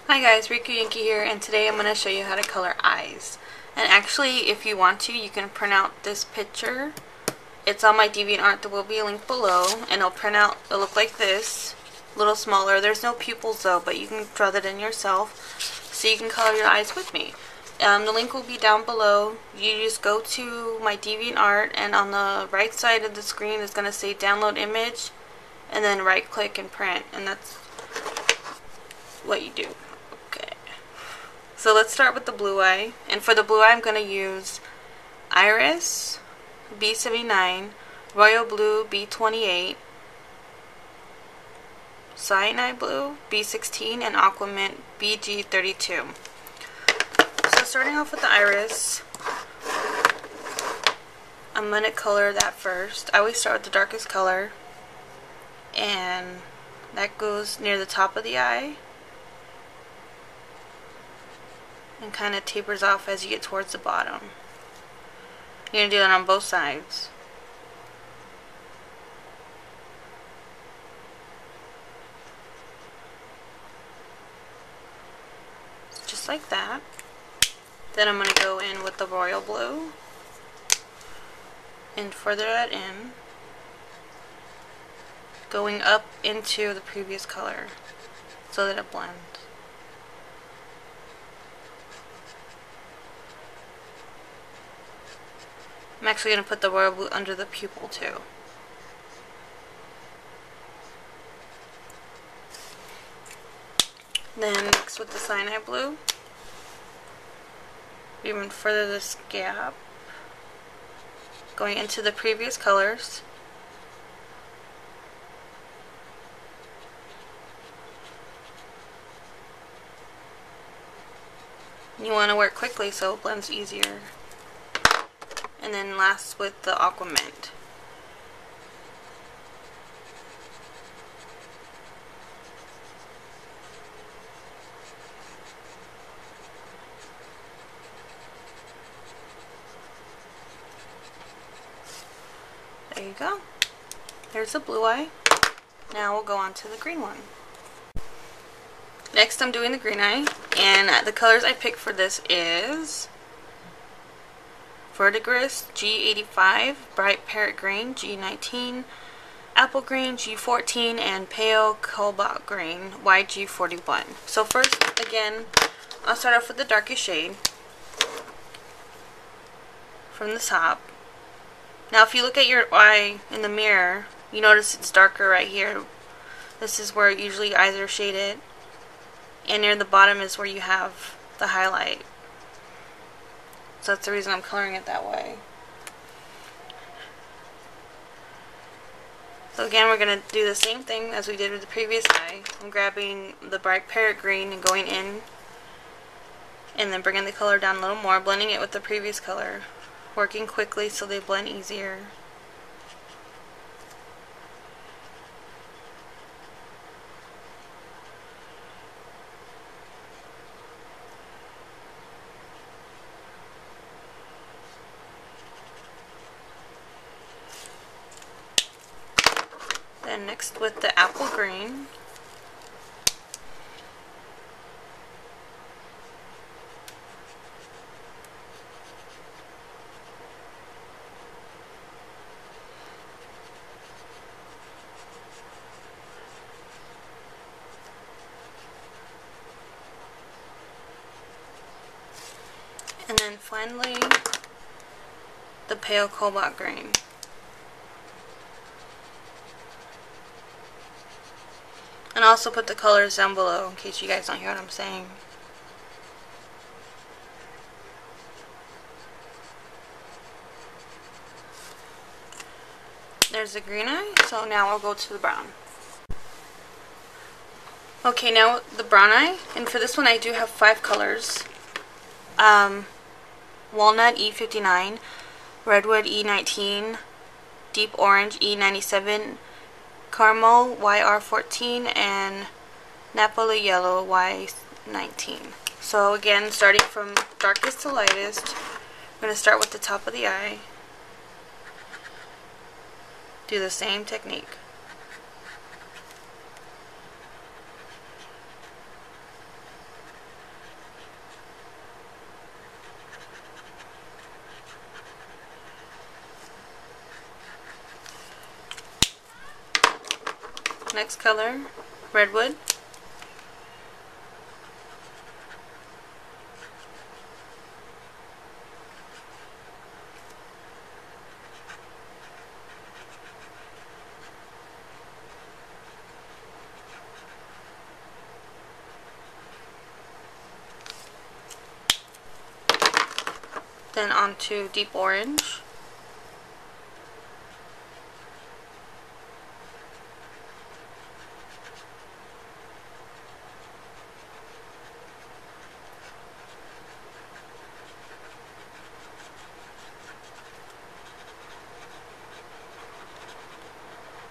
Hi guys, Riku Yankee here, and today I'm going to show you how to color eyes. And actually, if you want to, you can print out this picture. It's on my DeviantArt, there will be a link below, and it'll look like this, a little smaller. There's no pupils though, but you can draw that in yourself, so you can color your eyes with me. The link will be down below. You just go to my DeviantArt, and on the right side of the screen is going to say download image, and then right click and print, and that's what you do. So let's start with the blue eye, and for the blue eye I'm going to use Iris B79, Royal Blue B28, Cyanide Blue B16, and Aquamint BG32. So starting off with the Iris, I'm going to color that first. I always start with the darkest color, and that goes near the top of the eye and kind of tapers off as you get towards the bottom. You're going to do that on both sides. Just like that. Then I'm going to go in with the royal blue and further that in, going up into the previous color so that it blends. I'm actually going to put the royal blue under the pupil too. Then mix with the cyanide blue. Even further this gap, going into the previous colors. You want to work quickly so it blends easier. And then last with the Aquamint. There you go. There's the blue eye. Now we'll go on to the green one. Next I'm doing the green eye, and the colors I picked for this is Verdigris G85, Bright Parrot Green G19, Apple Green G14, and Pale Cobalt Green YG41. So first, again, I'll start off with the darkest shade from the top. Now if you look at your eye in the mirror, you notice it's darker right here. This is where usually eyes are shaded, and near the bottom is where you have the highlight. So that's the reason I'm coloring it that way. So again, we're going to do the same thing as we did with the previous eye. I'm grabbing the Bright Parrot Green and going in, and then bringing the color down a little more, blending it with the previous color, working quickly so they blend easier. Then next with the apple green, and then finally the pale cobalt green. And also put the colors down below in case you guys don't hear what I'm saying. There's the green eye, so now we'll go to the brown. Okay, now the brown eye, and for this one I do have 5 colors. Walnut E59, Redwood E19, Deep Orange E97, Caramel YR14, and Napoli Yellow Y19. So again, starting from darkest to lightest, I'm going to start with the top of the eye. Do the same technique. next color, Redwood. Then onto deep orange.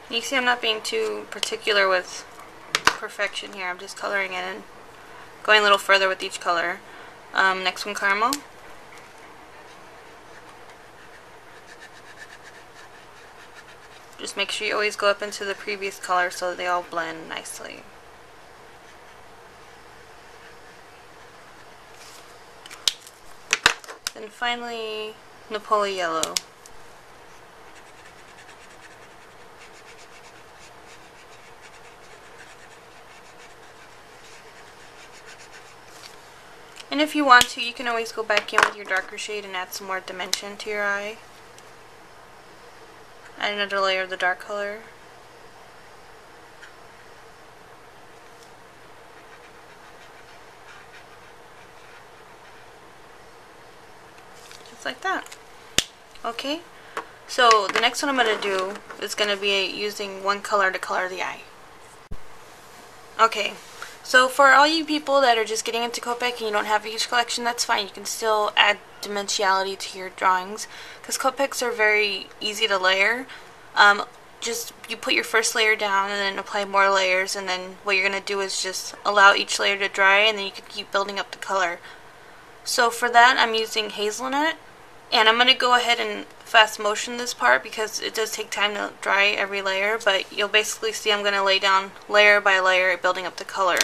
You see I'm not being too particular with perfection here. I'm just coloring in and going a little further with each color. Next one, caramel. Just make sure you always go up into the previous color so that they all blend nicely. Then finally, Napoli yellow. And if you want to, you can always go back in with your darker shade and add some more dimension to your eye. Add another layer of the dark color. Just like that. Okay, so the next one I'm going to do is going to be using one color to color the eye. Okay, so for all you people that are just getting into Copic and you don't have a huge collection, that's fine. You can still add dimensionality to your drawings because Copics are very easy to layer. Just you put your first layer down and then apply more layers, and then what you're going to do is just allow each layer to dry, and then you can keep building up the color. So for that I'm using hazelnut, and I'm going to go ahead and fast motion this part because it does take time to dry every layer, but you'll basically see I'm going to lay down layer by layer building up the color.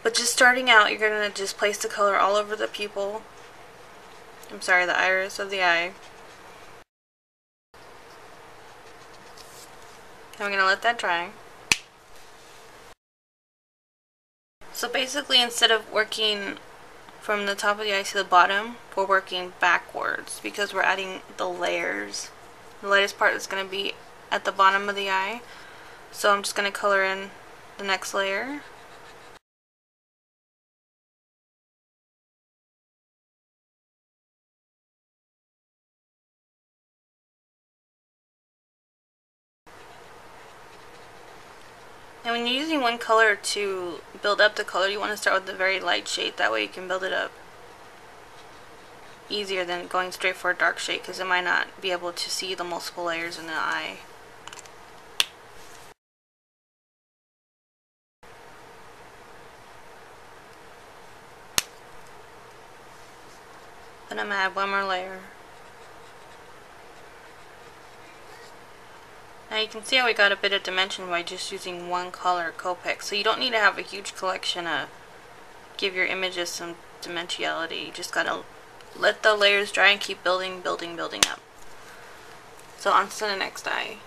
But just starting out, you're going to just place the color all over the pupil. The iris of the eye. And we're going to let that dry. So basically, instead of working from the top of the eye to the bottom, we're working backwards because we're adding the layers. The lightest part is going to be at the bottom of the eye. So I'm just going to color in the next layer. And when you're using one color to build up the color, you want to start with the very light shade. That way you can build it up easier than going straight for a dark shade, because it might not be able to see the multiple layers in the eye. Then I'm going to add one more layer. Now you can see how we got a bit of dimension by just using one color Copic. So you don't need to have a huge collection to give your images some dimensionality. You just gotta let the layers dry and keep building up. So on to the next eye.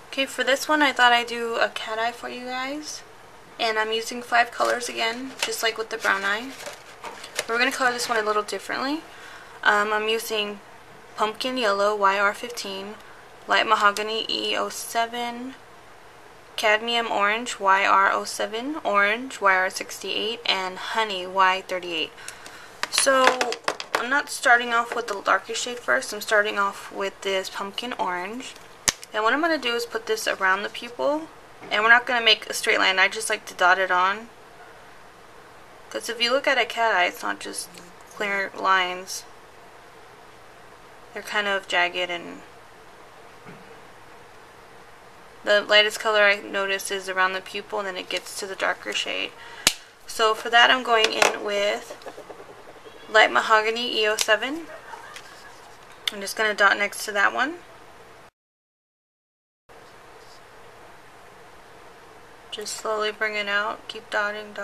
Okay, for this one I thought I'd do a cat eye for you guys. And I'm using 5 colors again, just like with the brown eye. We're going to color this one a little differently. I'm using pumpkin yellow YR15, light mahogany E07, cadmium orange YR07, orange YR68, and honey Y38. So I'm not starting off with the darkest shade first. I'm starting off with this pumpkin orange. And what I'm going to do is put this around the pupil. And we're not going to make a straight line. I just like to dot it on. Because if you look at a cat eye, it's not just clear lines. They're kind of jagged, and the lightest color I notice is around the pupil, and then it gets to the darker shade. So for that I'm going in with light mahogany E07. I'm just going to dot next to that one. Just slowly bring it out, keep dotting.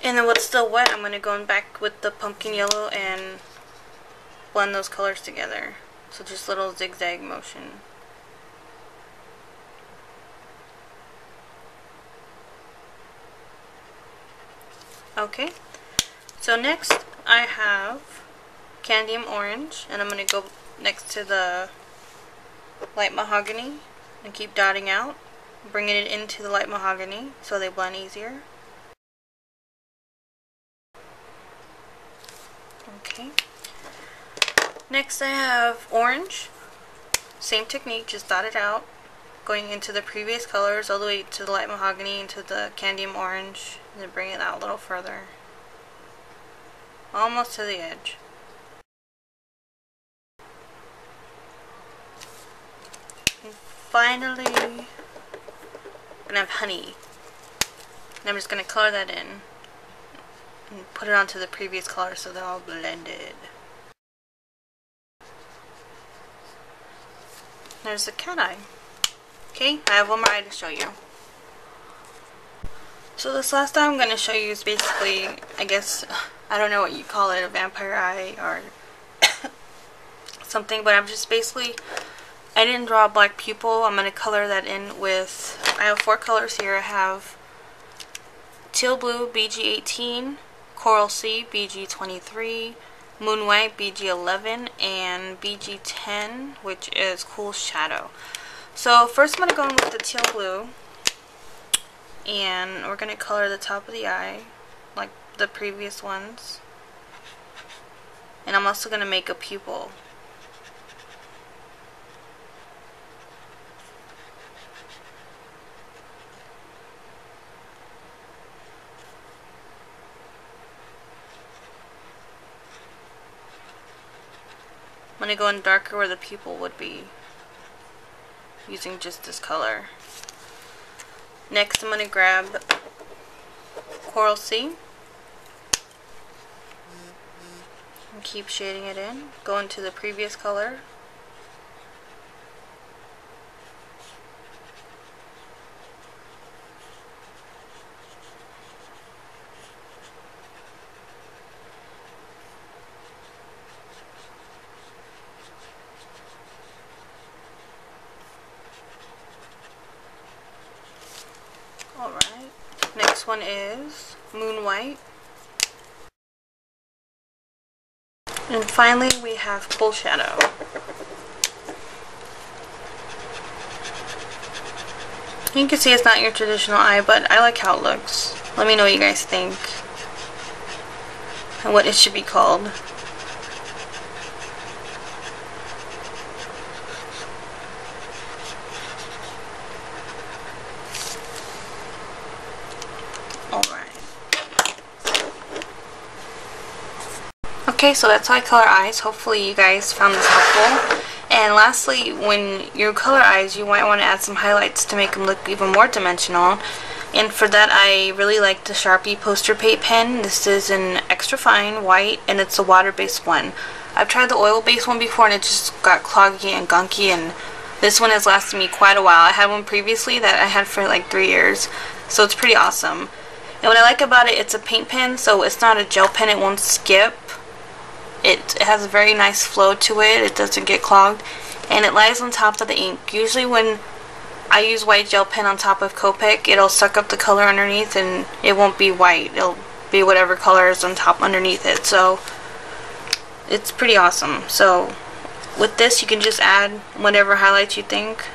And then what's still wet, I'm going to go back with the pumpkin yellow and blend those colors together. So just little zigzag motion. Okay, so next I have Candium Orange, and I'm going to go next to the light mahogany and keep dotting out, bringing it into the light mahogany so they blend easier. Okay. Next I have Orange. Same technique, just dot it out, going into the previous colors all the way to the light mahogany, into the Candium Orange, and then bring it out a little further. Almost to the edge. And finally, I'm gonna have Honey. And I'm just gonna color that in and put it onto the previous color so they're all blended. There's the cat eye. Okay, I have one more eye to show you. So this last eye I'm going to show you is basically, I guess, I don't know what you call it, a vampire eye or something, but I'm just basically, I didn't draw a black pupil. I'm going to color that in with, I have 4 colors here. I have Teal Blue BG18, Coral Sea BG23, Moon White BG11, and BG10, which is Cool Shadow. So first I'm going to go in with the Teal Blue, and we're going to color the top of the eye like the previous ones, and I'm also going to make a pupil. I'm going to go in darker where the pupil would be, using just this color. Next I'm going to grab Coral Sea and keep shading it in. Go into the previous color. Alright, next one is Moon White. And finally we have Cool Shadow. You can see it's not your traditional eye, but I like how it looks. Let me know what you guys think and what it should be called. Okay, so that's how I color eyes. Hopefully you guys found this helpful. And lastly, when you color eyes, you might want to add some highlights to make them look even more dimensional. And for that, I really like the Sharpie Poster Paint pen. This is an extra fine white, and it's a water-based one. I've tried the oil-based one before, and it just got cloggy and gunky, and this one has lasted me quite a while. I had one previously that I had for like 3 years, so it's pretty awesome. And what I like about it, it's a paint pen, so it's not a gel pen. It won't skip. It has a very nice flow to it. It doesn't get clogged, and it lies on top of the ink. Usually when I use white gel pen on top of Copic, it'll suck up the color underneath and it won't be white. It'll be whatever color is on top underneath it. So it's pretty awesome. So with this you can just add whatever highlights you think.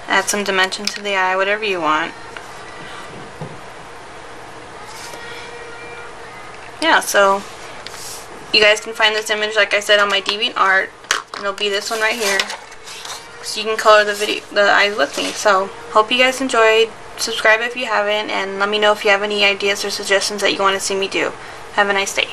Add some dimension to the eye, whatever you want. Yeah, so you guys can find this image, like I said, on my DeviantArt, and it'll be this one right here. So you can color the eyes with me. So hope you guys enjoyed. Subscribe if you haven't, and let me know if you have any ideas or suggestions that you want to see me do. Have a nice day.